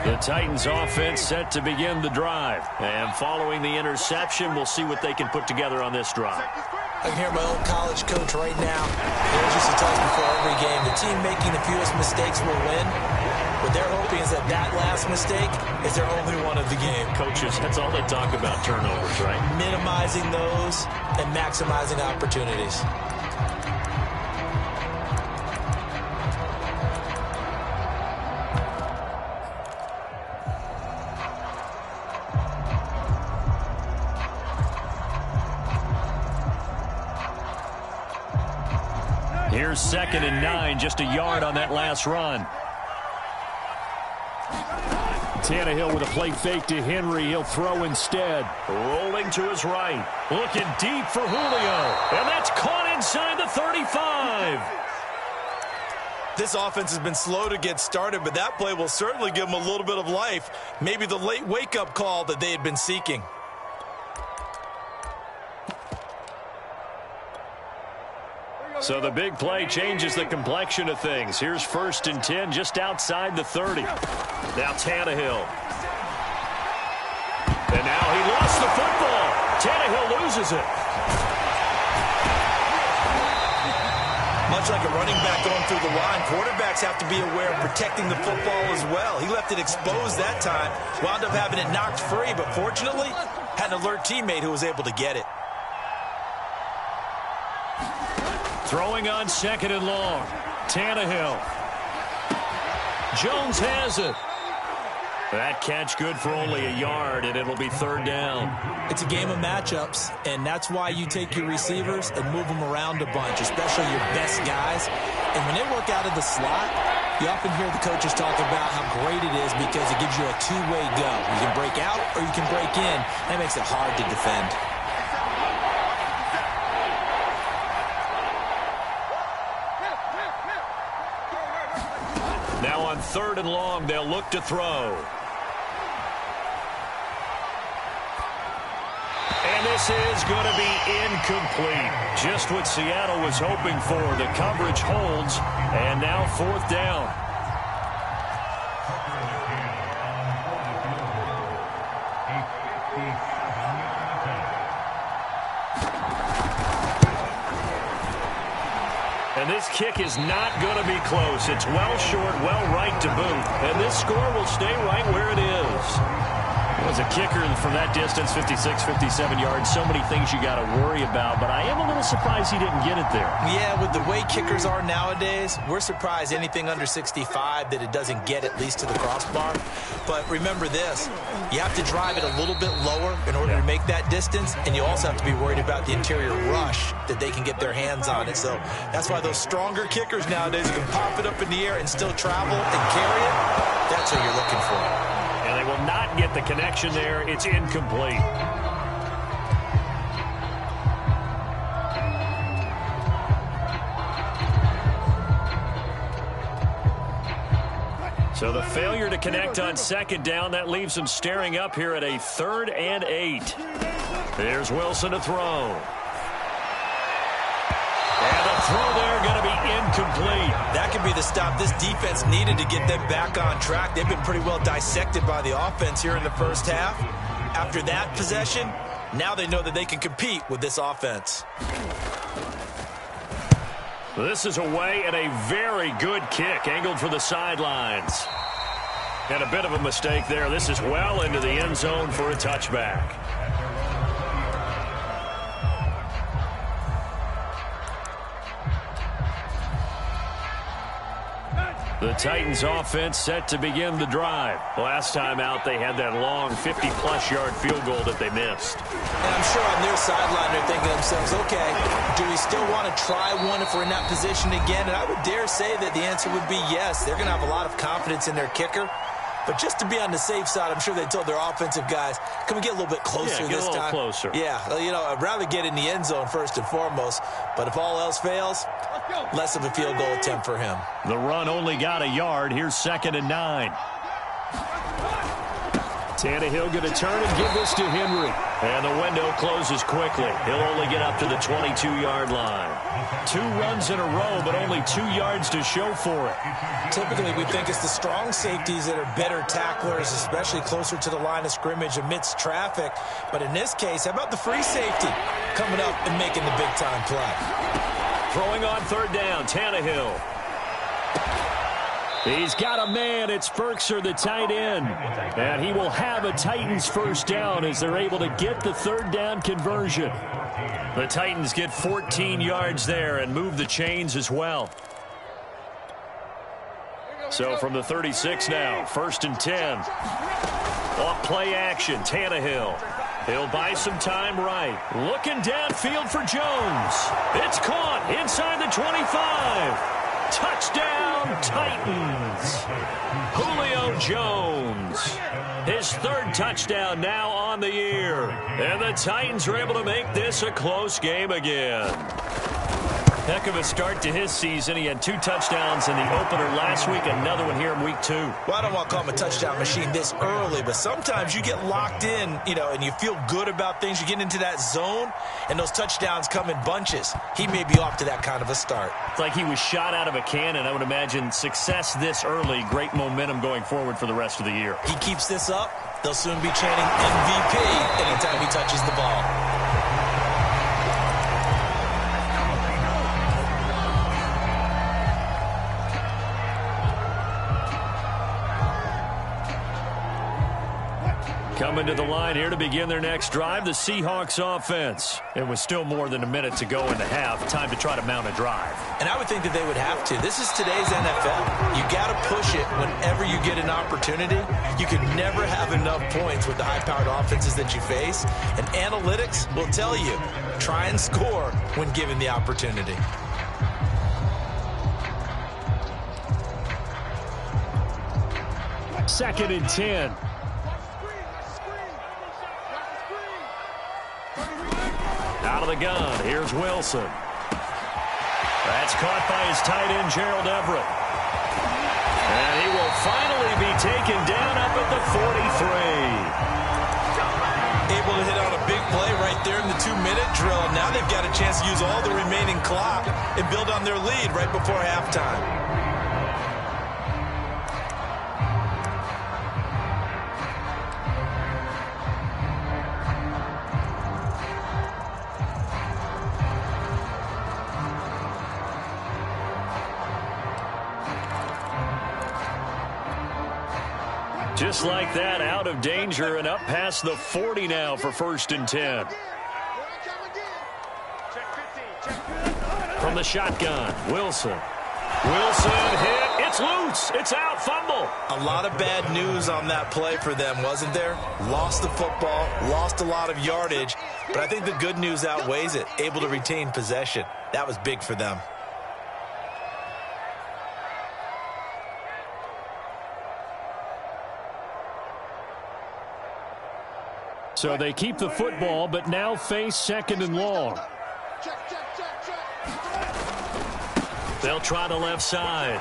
The Titans offense set to begin the drive. And following the interception, we'll see what they can put together on this drive. I can hear my old college coach right now. He used to tell us before every game, the team making the fewest mistakes will win. What they're hoping is that that last mistake is their only one of the game. Coaches, that's all they talk about, turnovers, right? Minimizing those and maximizing opportunities. Here's 2nd and 9, just a yard on that last run. Tannehill with a play fake to Henry. He'll throw instead. Rolling to his right. Looking deep for Julio. And that's caught inside the 35. This offense has been slow to get started, but that play will certainly give them a little bit of life. Maybe the late wake-up call that they had been seeking. So the big play changes the complexion of things. Here's 1st and 10 just outside the 30. Now Tannehill. And now he lost the football. Tannehill loses it. Much like a running back going through the line, quarterbacks have to be aware of protecting the football as well. He left it exposed that time, wound up having it knocked free, but fortunately had an alert teammate who was able to get it. Throwing on 2nd and long. Tannehill. Jones has it. That catch good for only a yard, and it'll be 3rd down. It's a game of matchups, and that's why you take your receivers and move them around a bunch, especially your best guys. And when they work out of the slot, you often hear the coaches talk about how great it is because it gives you a two-way go. You can break out or you can break in. That makes it hard to defend. Now on 3rd and long, they'll look to throw. And this is going to be incomplete. Just what Seattle was hoping for. The coverage holds, and now 4th down. And this kick is not going to be close. It's well short, well right to boot. And this score will stay right where it is. As a kicker from that distance, 56, 57 yards, so many things you got to worry about. But I am a little surprised he didn't get it there. Yeah, with the way kickers are nowadays, we're surprised anything under 65 that it doesn't get at least to the crossbar. But remember this, you have to drive it a little bit lower in order to make that distance, and you also have to be worried about the interior rush that they can get their hands on it. So that's why those stronger kickers nowadays can pop it up in the air and still travel and carry it. That's what you're looking for. And they will not get the connection there. It's incomplete. So the failure to connect on 2nd down, that leaves them staring up here at a 3rd and 8. There's Wilson to throw. And the throw there going to be incomplete. That could be the stop this defense needed to get them back on track. They've been pretty well dissected by the offense here in the first half. After that possession, now they know that they can compete with this offense. This is away and a very good kick, angled for the sidelines. And a bit of a mistake there. This is well into the end zone for a touchback. The Titans offense set to begin the drive. Last time out, they had that long 50-plus yard field goal that they missed. And I'm sure on their sideline they're thinking to themselves, okay, do we still want to try one if we're in that position again? And I would dare say that the answer would be yes. They're going to have a lot of confidence in their kicker. But just to be on the safe side, I'm sure they told their offensive guys, can we get a little bit closer this time? Closer. Yeah, you know, I'd rather get in the end zone first and foremost. But if all else fails, less of a field goal attempt for him. The run only got a yard. Here's 2nd and 9. Tannehill going to turn and give this to Henry. And the window closes quickly. He'll only get up to the 22-yard line. 2 runs in a row, but only 2 yards to show for it. Typically, we think it's the strong safeties that are better tacklers, especially closer to the line of scrimmage amidst traffic. But in this case, how about the free safety coming up and making the big-time play? Throwing on 3rd down, Tannehill. He's got a man. It's Berkser, the tight end. And he will have a Titans first down as they're able to get the 3rd down conversion. The Titans get 14 yards there and move the chains as well. So from the 36 now, 1st and 10. Off play action, Tannehill. He'll buy some time right. Looking downfield for Jones. It's caught inside the 25. Touchdown, Titans. Julio Jones. His 3rd touchdown now on the year. And the Titans are able to make this a close game again. Heck of a start to his season. He had 2 touchdowns in the opener last week, another one here in week 2. Well, I don't want to call him a touchdown machine this early, but sometimes you get locked in, and you feel good about things. You get into that zone, and those touchdowns come in bunches. He may be off to that kind of a start. It's like he was shot out of a cannon. I would imagine success this early, great momentum going forward for the rest of the year. He keeps this up, they'll soon be chanting MVP anytime he touches the ball. Coming to the line here to begin their next drive, the Seahawks offense. It was still more than a minute to go in the half. Time to try to mount a drive. And I would think that they would have to. This is today's NFL. You got to push it whenever you get an opportunity. You can never have enough points with the high-powered offenses that you face. And analytics will tell you, try and score when given the opportunity. Second and 10. Out of the gun, here's Wilson. That's caught by his tight end, Gerald Everett. And he will finally be taken down up at the 43. Able to hit on a big play right there in the 2-minute drill. Now they've got a chance to use all the remaining clock and build on their lead right before halftime. Just like that, out of danger and up past the 40 now for 1st and 10. From the shotgun, Wilson. Wilson hit. It's loose. It's out. Fumble. A lot of bad news on that play for them, wasn't there? Lost the football, lost a lot of yardage, but I think the good news outweighs it. Able to retain possession. That was big for them. So they keep the football, but now face 2nd and long. They'll try the left side.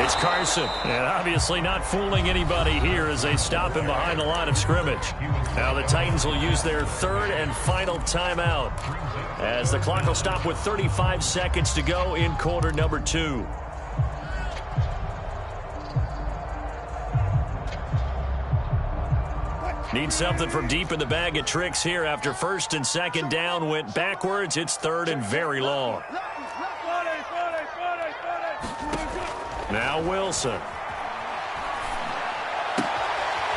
It's Carson. And obviously not fooling anybody here as they stop him behind the line of scrimmage. Now the Titans will use their 3rd and final timeout as the clock will stop with 35 seconds to go in quarter number 2. Need something from deep in the bag of tricks here after 1st and 2nd down went backwards. It's 3rd and very long. Now Wilson.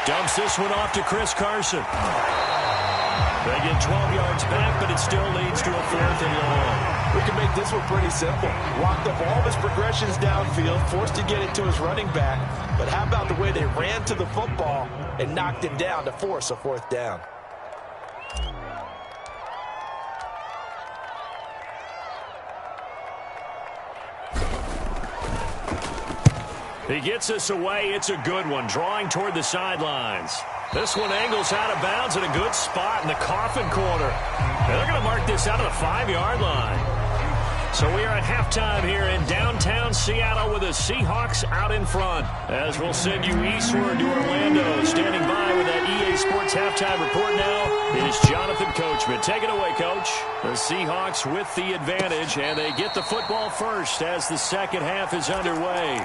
Dumps this one off to Chris Carson. They get 12 yards back, but it still leads to a 4th and long. We can make this one pretty simple. Walked up all of his progressions downfield, forced to get it to his running back. But how about the way they ran to the football and knocked him down to force a 4th down? He gets us away. It's a good one, drawing toward the sidelines. This one angles out of bounds in a good spot in the coffin corner. And they're going to mark this out of the 5-yard line. So we are at halftime here in downtown Seattle with the Seahawks out in front. As we'll send you eastward to Orlando. Standing by with that EA Sports halftime report now is Jonathan Coachman. Take it away, Coach. The Seahawks with the advantage, and they get the football first as the second half is underway.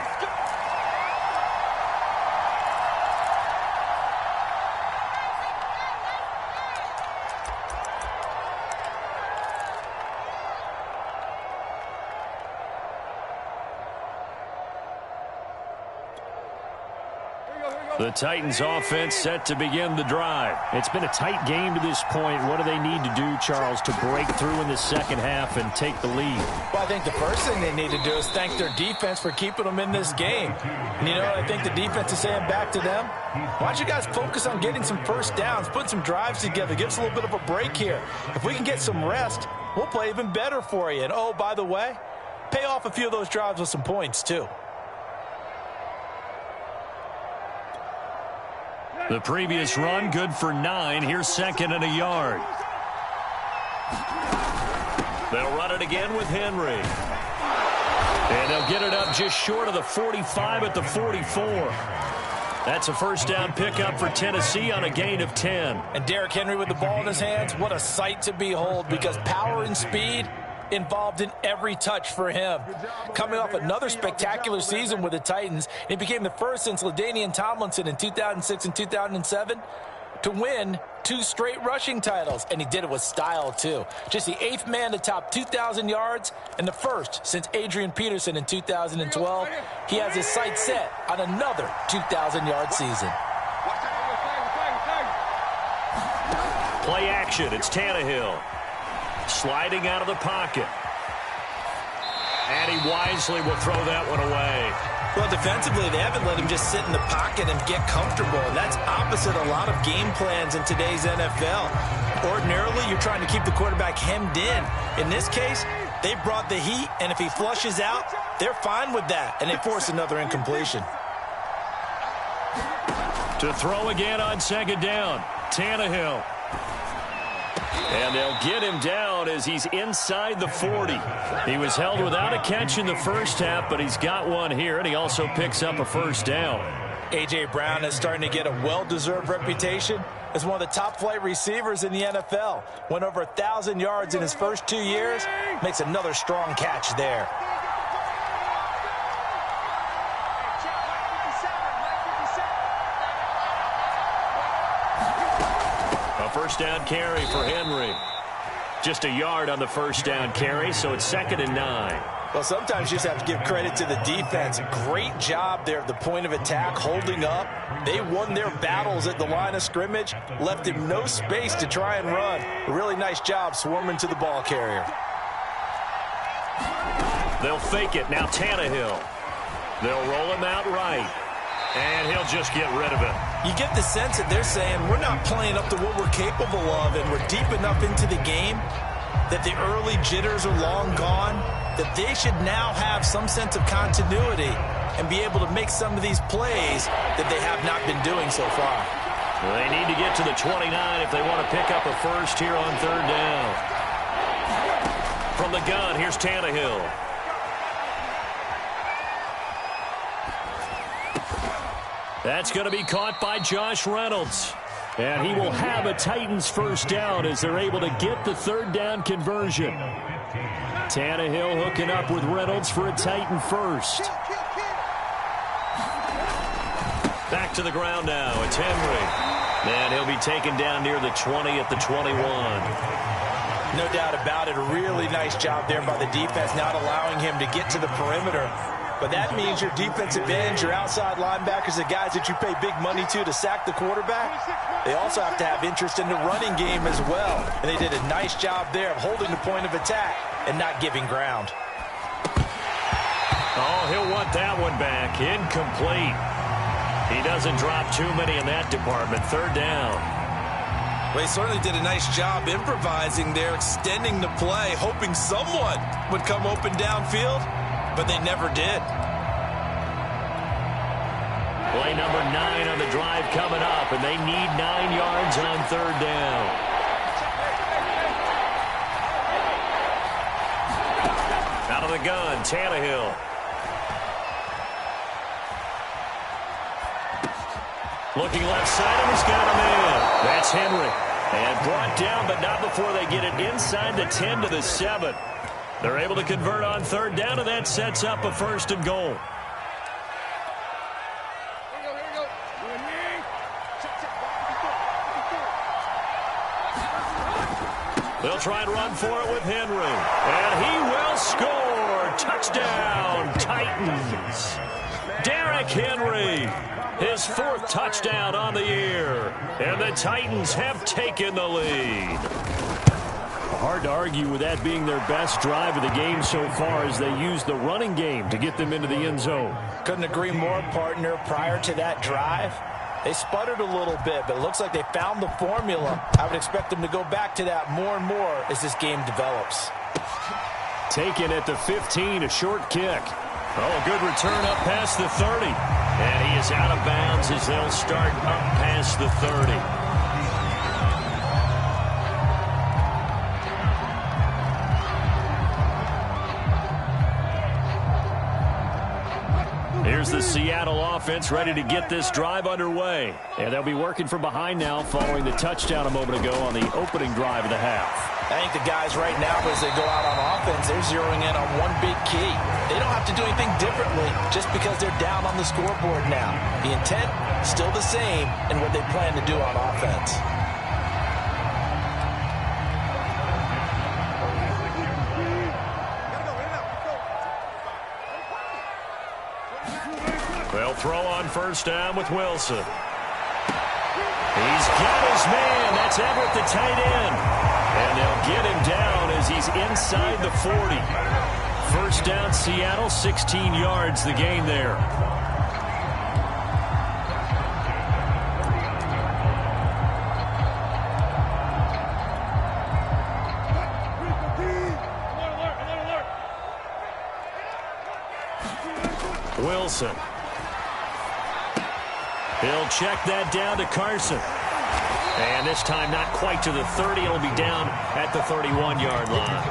The Titans offense set to begin the drive. It's been a tight game to this point. What do they need to do, Charles, to break through in the second half and take the lead? Well, I think the first thing they need to do is thank their defense for keeping them in this game. And you know what I think the defense is saying back to them? Why don't you guys focus on getting some first downs, put some drives together, give us a little bit of a break here. If we can get some rest, we'll play even better for you. And, oh, by the way, pay off a few of those drives with some points, too. The previous run, good for 9. Here's second and a yard. They'll run it again with Henry. And they'll get it up just short of the 45 at the 44. That's a first down pickup for Tennessee on a gain of 10. And Derrick Henry with the ball in his hands, what a sight to behold, because power and speed involved in every touch for him. Coming off another spectacular season with the Titans, he became the first since LaDainian Tomlinson in 2006 and 2007 to win 2 straight rushing titles, and he did it with style too. Just the 8th man to top 2,000 yards and the first since Adrian Peterson in 2012. He has his sights set on another 2,000-yard season. Play action, it's Tannehill. Sliding out of the pocket. And he wisely will throw that one away. Well, defensively, they haven't let him just sit in the pocket and get comfortable. And that's opposite a lot of game plans in today's NFL. Ordinarily, you're trying to keep the quarterback hemmed in. In this case, they brought the heat, and if he flushes out, they're fine with that. And they force another incompletion. To throw again on second down, Tannehill. And they'll get him down as he's inside the 40. He was held without a catch in the first half, but he's got one here, and he also picks up a first down. A.J. Brown is starting to get a well-deserved reputation as one of the top-flight receivers in the NFL. Went over 1,000 yards in his first 2 years. Makes another strong catch there. First down carry for Henry. Just a yard on the first down carry, so it's 2nd and 9. Well, sometimes you just have to give credit to the defense. Great job there at the point of attack, holding up. They won their battles at the line of scrimmage, left him no space to try and run. A really nice job swarming to the ball carrier. They'll fake it. Now Tannehill. They'll roll him out right. And he'll just get rid of it. You get the sense that they're saying we're not playing up to what we're capable of, and we're deep enough into the game that the early jitters are long gone, that they should now have some sense of continuity and be able to make some of these plays that they have not been doing so far. Well, they need to get to the 29 if they want to pick up a first here on third down. From the gun, here's Tannehill. That's going to be caught by Josh Reynolds. And he will have a Titans first down as they're able to get the third down conversion. Tannehill hooking up with Reynolds for a Titan first. Back to the ground now. It's Henry. And he'll be taken down near the 20 at the 21. No doubt about it. A really nice job there by the defense, not allowing him to get to the perimeter. But that means your defensive ends, your outside linebackers, the guys that you pay big money to sack the quarterback, they also have to have interest in the running game as well. And they did a nice job there of holding the point of attack and not giving ground. Oh, he'll want that one back. Incomplete. He doesn't drop too many in that department. Third down. Well, he certainly did a nice job improvising there, extending the play, hoping someone would come open downfield. But they never did. Play number 9 on the drive coming up, and they need 9 yards on third down. of the gun, Tannehill. Looking left side, and he's got him in. That's Henry. And brought down, but not before they get it inside the 10 to the 7. They're able to convert on third down, and that sets up a first and goal. They'll try and run for it with Henry. And he will score. Touchdown, Titans. Derrick Henry, his 4th touchdown on the year. And the Titans have taken the lead. Hard to argue with that being their best drive of the game so far as they use the running game to get them into the end zone. Couldn't agree more, partner. Prior to that drive, they sputtered a little bit, but it looks like they found the formula. I would expect them to go back to that more and more as this game develops. Taken at the 15, a short kick. Oh, good return up past the 30. And he is out of bounds as they'll start up past the 30. Here's the Seattle offense ready to get this drive underway. And they'll be working from behind now following the touchdown a moment ago on the opening drive of the half. I think the guys right now, as they go out on offense, they're zeroing in on one big key. They don't have to do anything differently just because they're down on the scoreboard now. The intent, still the same, and what they plan to do on offense. They'll throw on first down with Wilson. He's got his man. That's Everett, the tight end. And they'll get him down as he's inside the 40. First down, Seattle, 16 yards the gain there. Wilson. He'll check that down to Carson. And this time not quite to the 30. It'll be down at the 31-yard line.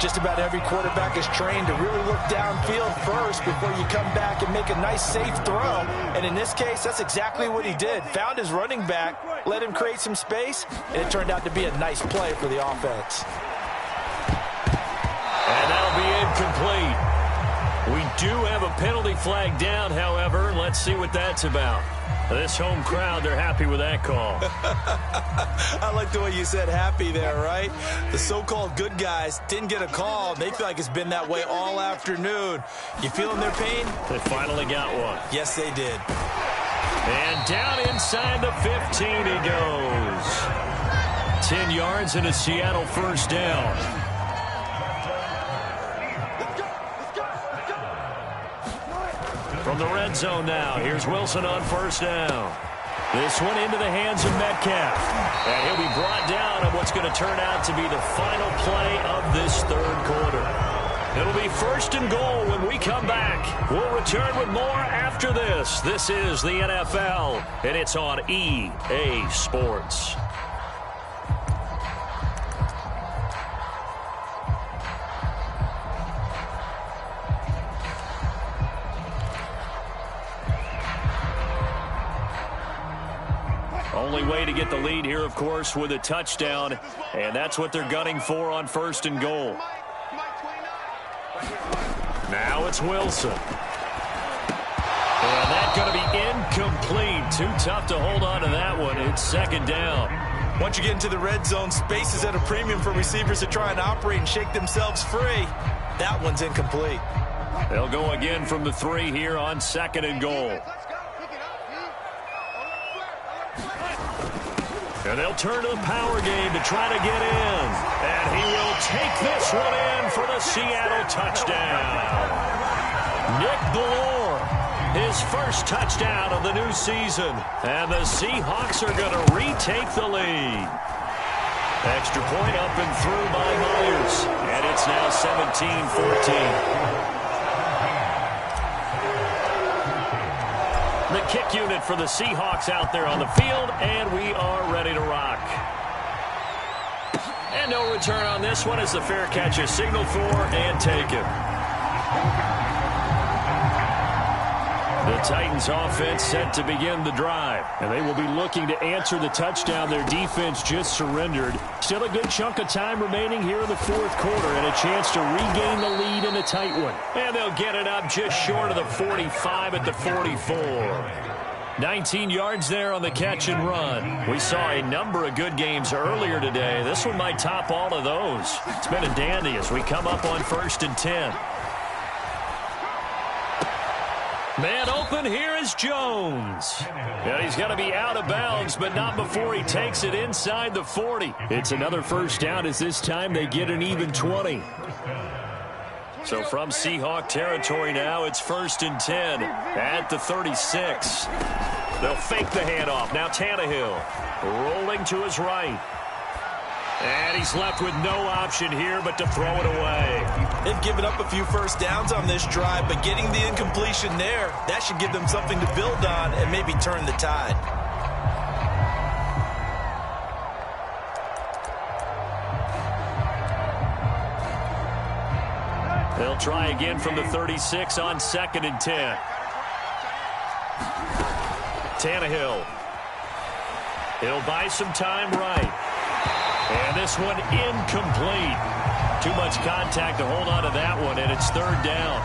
Just about every quarterback is trained to really look downfield first before you come back and make a nice, safe throw. And in this case, that's exactly what he did. Found his running back, let him create some space, and it turned out to be a nice play for the offense. And that'll be incomplete. We do have a penalty flag down, however. Let's see what that's about. This home crowd, they're happy with that call. I like the way you said happy there, right? The so-called good guys didn't get a call. They feel like it's been that way all afternoon. You feeling their pain? They finally got one. Yes, they did. And down inside the 15 he goes. 10 yards and a Seattle first down. From the red zone now, here's Wilson on first down. This one into the hands of Metcalf. And he'll be brought down on what's going to turn out to be the final play of this third quarter. It'll be first and goal when we come back. We'll return with more after this. This is the NFL, and it's on EA Sports. Only way to get the lead here, of course, with a touchdown, and that's what they're gunning for on first and goal. Now it's Wilson. And that's going to be incomplete. Too tough to hold on to that one. It's second down. Once you get into the red zone, space is at a premium for receivers to try and operate and shake themselves free. That one's incomplete. They'll go again from the 3 here on second and goal. And they'll turn to the power game to try to get in. And he will take this one in for the Seattle touchdown. Nick Ballore, his first touchdown of the new season. And the Seahawks are going to retake the lead. Extra point up and through by Myers. And it's now 17-14. The kick unit for the Seahawks out there on the field, and we are ready to rock. And no return on this one as the fair catch is signaled for and taken. The Titans offense set to begin the drive. And they will be looking to answer the touchdown their defense just surrendered. Still a good chunk of time remaining here in the fourth quarter and a chance to regain the lead in a tight one. And they'll get it up just short of the 45 at the 44. 19 yards there on the catch and run. We saw a number of good games earlier today. This one might top all of those. It's been a dandy as we come up on 1st and 10. Man open, here is Jones. And he's going to be out of bounds, but not before he takes it inside the 40. It's another first down as this time they get an even 20. So from Seahawk territory now, it's 1st and 10 at the 36. They'll fake the handoff. Now Tannehill rolling to his right. And he's left with no option here but to throw it away. They've given up a few first downs on this drive, but getting the incompletion there, that should give them something to build on and maybe turn the tide. They'll try again from the 36 on 2nd and 10. Tannehill. He'll buy some time right. And this one incomplete. Too much contact to hold on to that one, and it's 3rd down.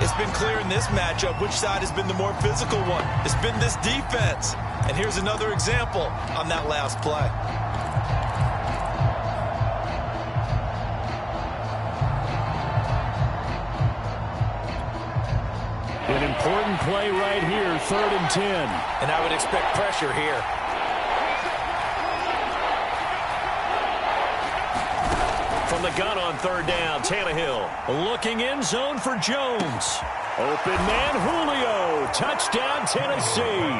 It's been clear in this matchup which side has been the more physical one. It's been this defense. And here's another example on that last play. An important play right here, 3rd and 10. And I would expect pressure here. From the gun on 3rd down, Tannehill looking end zone for Jones. Open man, Julio. Touchdown, Tennessee.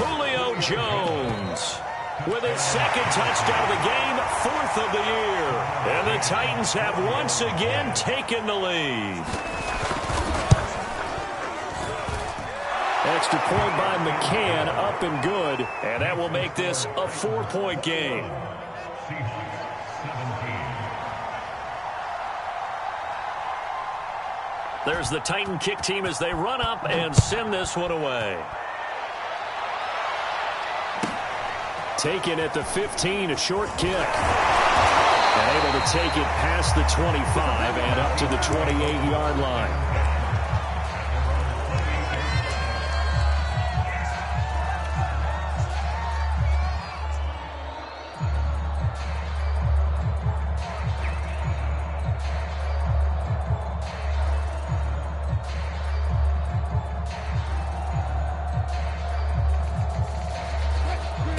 Julio Jones with his 2nd touchdown of the game, 4th of the year. And the Titans have once again taken the lead. Extra point by McCann, up and good. And that will make this a 4-point game. There's the Titan kick team as they run up and send this one away. Taken at the 15, a short kick. And able to take it past the 25 and up to the 28-yard line.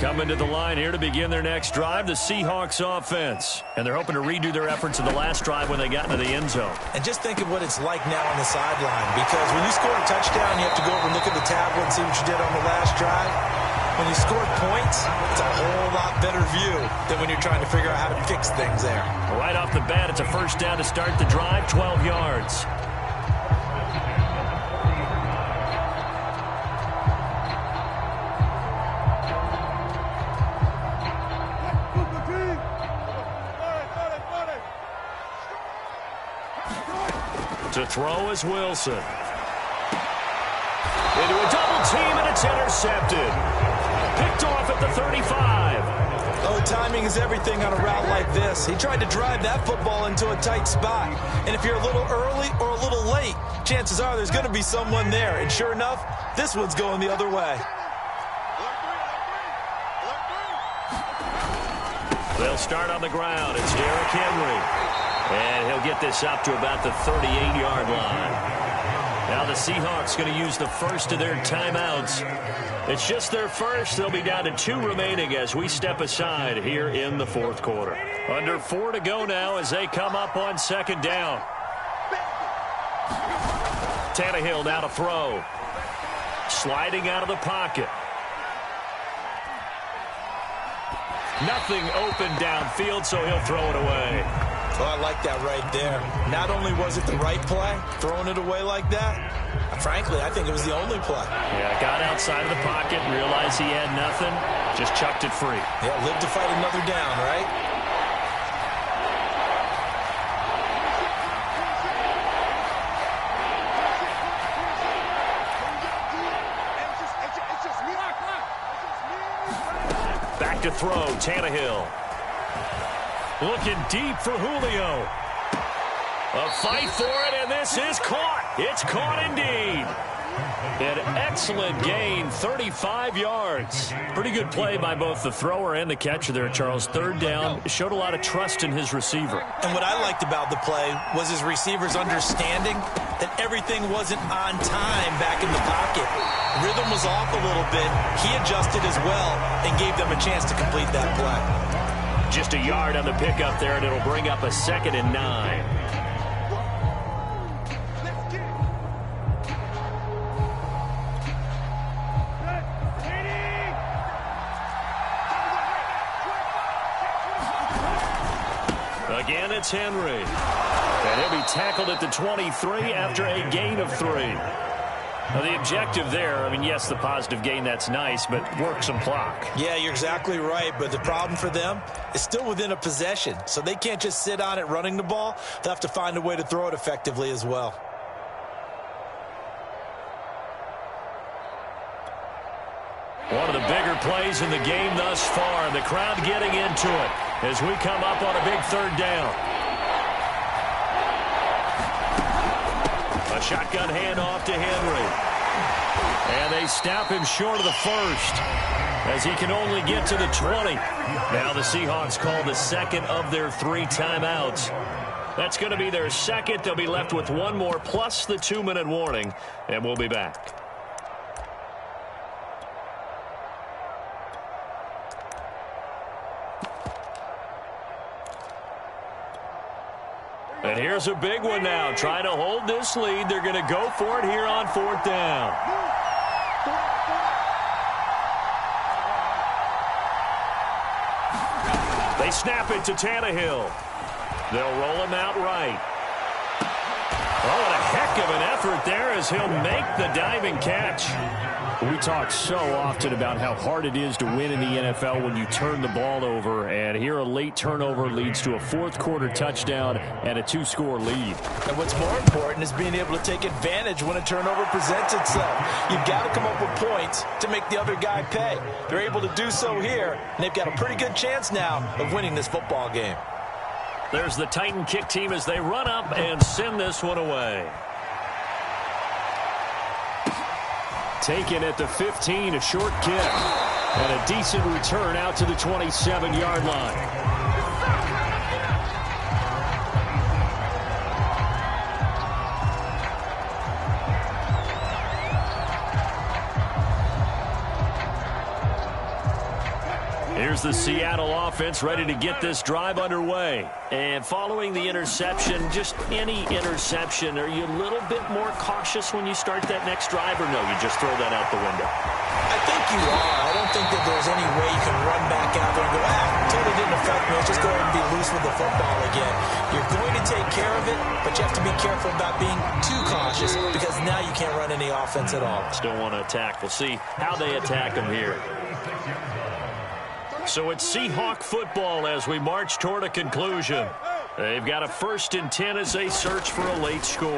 Coming to the line here to begin their next drive, the Seahawks offense. And they're hoping to redo their efforts in the last drive when they got into the end zone. And just think of what it's like now on the sideline, because when you score a touchdown, you have to go over and look at the tablet and see what you did on the last drive. When you score points, it's a whole lot better view than when you're trying to figure out how to fix things there. Right off the bat, it's a first down to start the drive, 12 yards. To throw is Wilson. Into a double team, and it's intercepted. Picked off at the 35. Oh, timing is everything on a route like this. He tried to drive that football into a tight spot. And if you're a little early or a little late, chances are there's going to be someone there. And sure enough, this one's going the other way. They'll start on the ground. It's Derrick Henry. And he'll get this up to about the 38-yard line. Now the Seahawks going to use the first of their timeouts. It's just their first. They'll be down to 2 remaining as we step aside here in the fourth quarter. Under 4 to go now as they come up on 2nd down. Tannehill now to throw. Sliding out of the pocket. Nothing open downfield, so he'll throw it away. Oh, I like that right there. Not only was it the right play, throwing it away like that, frankly, I think it was the only play. Yeah, got outside of the pocket, realized he had nothing, just chucked it free. Yeah, live to fight another down, right? Back to throw, Tannehill. Looking deep for Julio. A fight for it, and this is caught. It's caught indeed. An excellent gain, 35 yards. Pretty good play by both the thrower and the catcher there, Charles. Third down, showed a lot of trust in his receiver. And what I liked about the play was his receiver's understanding that everything wasn't on time back in the pocket. Rhythm was off a little bit. He adjusted as well and gave them a chance to complete that play. Just a yard on the pickup there, and it'll bring up a 2nd and 9. Again, it's Henry. And he'll be tackled at the 23 after a gain of 3. Now, the objective there, I mean, yes, the positive gain, that's nice, but work some clock. Yeah, you're exactly right, but the problem for them is still within a possession, so they can't just sit on it running the ball. They'll have to find a way to throw it effectively as well. One of the bigger plays in the game thus far, and the crowd getting into it as we come up on a big 3rd down. A shotgun handoff to Henry. And they stop him short of the 1st as he can only get to the 20. Now the Seahawks call the 2nd of their 3 timeouts. That's going to be their 2nd. They'll be left with 1 more plus the 2-minute warning, and we'll be back. And here's a big one now. Trying to hold this lead. They're going to go for it here on 4th down. They snap it to Tannehill. They'll roll him out right. Oh, what a heck of an effort there as he'll make the diving catch. We talk so often about how hard it is to win in the NFL when you turn the ball over, and here a late turnover leads to a 4th-quarter touchdown and a 2-score lead. And what's more important is being able to take advantage when a turnover presents itself. You've got to come up with points to make the other guy pay. They're able to do so here, and they've got a pretty good chance now of winning this football game. There's the Titan kick team as they run up and send this one away. Taken at the 15, a short kick. And a decent return out to the 27-yard line. Here's the Seattle offense ready to get this drive underway. And following the interception, just any interception, are you a little bit more cautious when you start that next drive, or no, you just throw that out the window? I think you are. I don't think that there's any way you can run back out there and go, totally didn't affect me. Let's just go ahead and be loose with the football again. You're going to take care of it, but you have to be careful about being too cautious because now you can't run any offense at all. Still want to attack. We'll see how they attack them here. So it's Seahawk football as we march toward a conclusion. They've got a 1st and 10 as they search for a late score.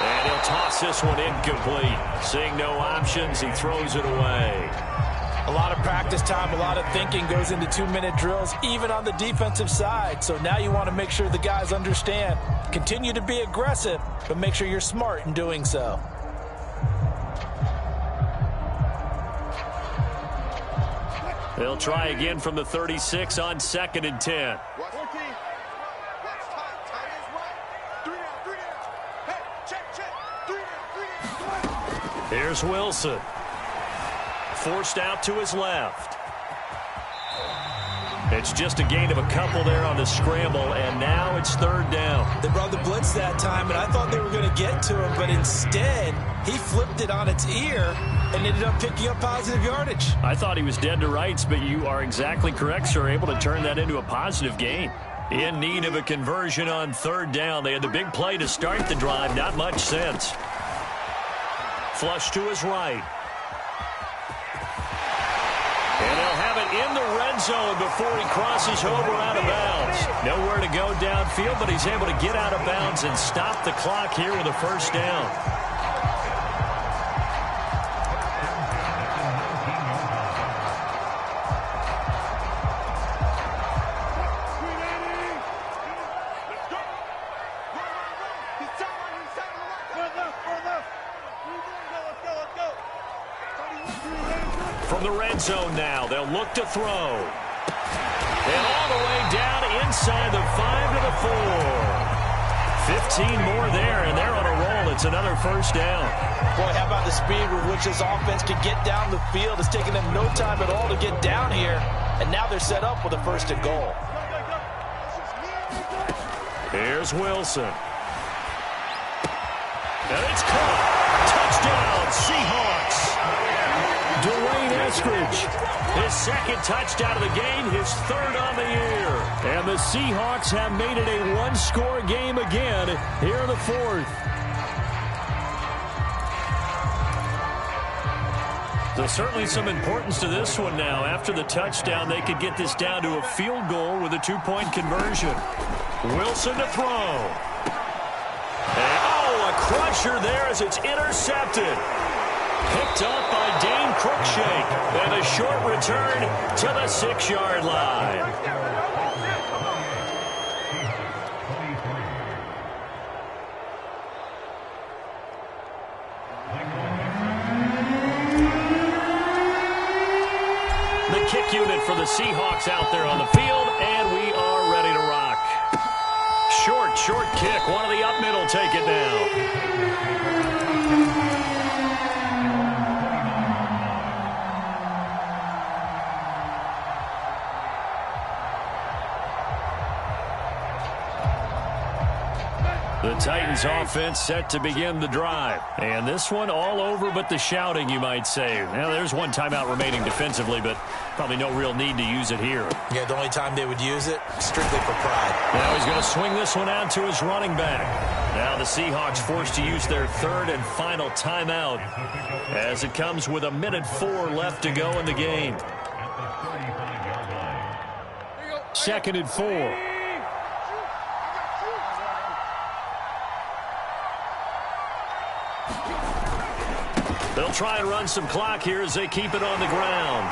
And he'll toss this one incomplete. Seeing no options, he throws it away. A lot of practice time, a lot of thinking goes into 2-minute drills, even on the defensive side. So now you want to make sure the guys understand. Continue to be aggressive, but make sure you're smart in doing so. They'll try again from the 36 on 2nd and 10. Here's Wilson. Forced out to his left. It's just a gain of a couple there on the scramble, and now it's 3rd down. They brought the blitz that time, and I thought they were going to get to him, but instead he flipped it on its ear and ended up picking up positive yardage. I thought he was dead to rights, but you are exactly correct, sir. Able to turn that into a positive gain. In need of a conversion on third down. They had the big play to start the drive. Not much sense. Flush to his right. And they'll have it in the red zone before he crosses over out of bounds. Nowhere to go downfield, but he's able to get out of bounds and stop the clock here with a first down. From the red zone now, they'll look to throw. And all the way down inside the 5 to the 4. 15 more there, and they're on a roll. It's another first down. Boy, how about the speed with which this offense can get down the field? It's taken them no time at all to get down here, and now they're set up with a first and goal. Here's Wilson. And it's caught. Touchdown, Seahawks. Dwayne Eskridge, his second touchdown of the game, his third on the year. And the Seahawks have made it a one-score game again here in the fourth. There's certainly some importance to this one now. After the touchdown, they could get this down to a field goal with a two-point conversion. Wilson to throw. And, a crusher there as it's intercepted. Picked up by Dane Cruikshank. And a short return to the 6-yard line. The kick unit for the Seahawks out there on the field, and we are ready to rock. Short kick. One of the up middle take it now. The Titans offense set to begin the drive. And this one all over but the shouting, you might say. Now, there's one timeout remaining defensively, but probably no real need to use it here. Yeah, the only time they would use it, strictly for pride. Now he's going to swing this one out to his running back. Now the Seahawks forced to use their third and final timeout as it comes with 1:04 left to go in the game. 2nd and 4. They'll try and run some clock here as they keep it on the ground.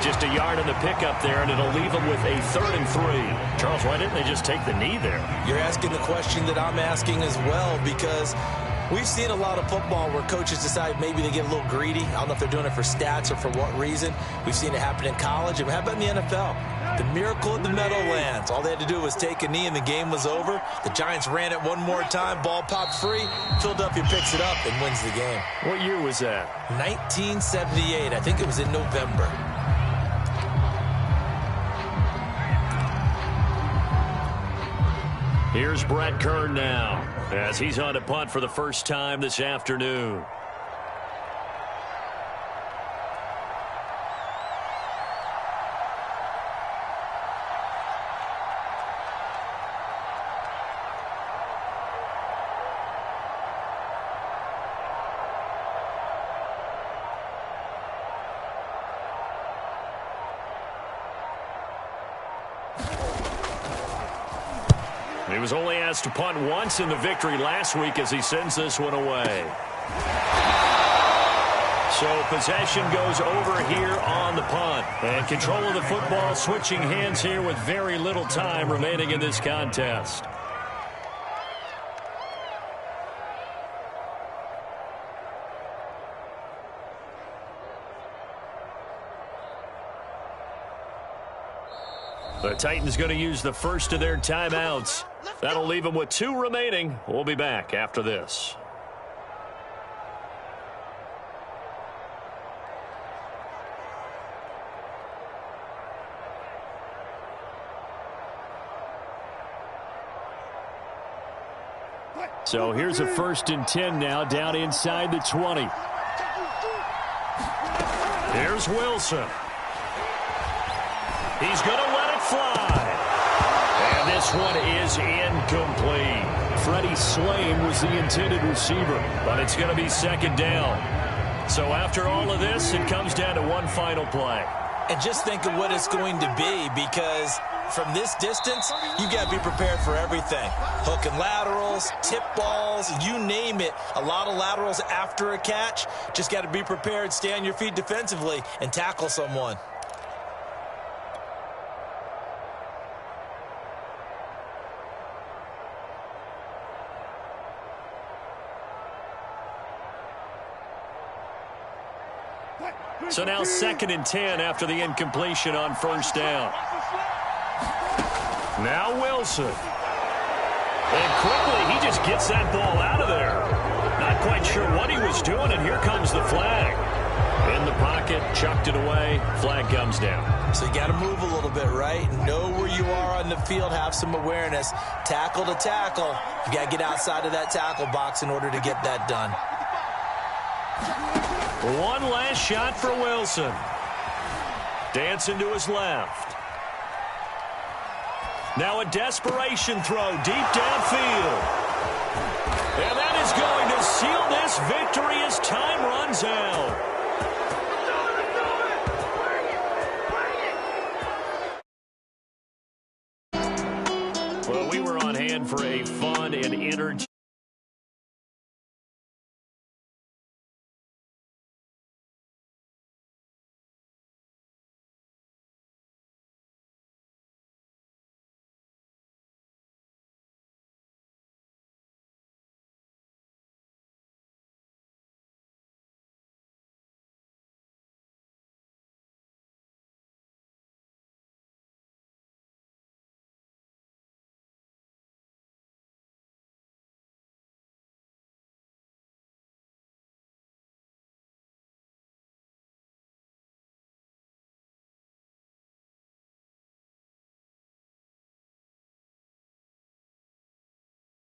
Just a yard in the pickup there, and it'll leave them with a 3rd and 3. Charles, why didn't they just take the knee there? You're asking the question that I'm asking as well, because we've seen a lot of football where coaches decide maybe they get a little greedy. I don't know if they're doing it for stats or for what reason. We've seen it happen in college. And how about in the NFL? The miracle of the Meadowlands. All they had to do was take a knee and the game was over. The Giants ran it one more time. Ball popped free. Philadelphia picks it up and wins the game. What year was that? 1978. I think it was in November. Here's Brett Kern now as he's on to punt for the first time this afternoon. He was only asked to punt once in the victory last week as he sends this one away. So possession goes over here on the punt. And control of the football switching hands here with very little time remaining in this contest. The Titans going to use the first of their timeouts. That'll leave them with 2 remaining. We'll be back after this. So here's a 1st and 10 now, down inside the 20. Here's Wilson. He's going to let it fly. And this one is incomplete. Freddie Slane was the intended receiver, but it's going to be 2nd down. So after all of this, it comes down to one final play. And just think of what it's going to be, because from this distance, you got to be prepared for everything. Hook and laterals, tip balls, you name it. A lot of laterals after a catch. Just got to be prepared, stay on your feet defensively, and tackle someone. So now 2nd and 10 after the incompletion on 1st down. Now Wilson. And quickly, he just gets that ball out of there. Not quite sure what he was doing, and here comes the flag. In the pocket, chucked it away, flag comes down. So you got to move a little bit, right? Know where you are on the field, have some awareness. Tackle to tackle. You got to get outside of that tackle box in order to get that done. One last shot for Wilson. Dancing to his left. Now a desperation throw deep downfield. And that is going to seal this victory as time runs out.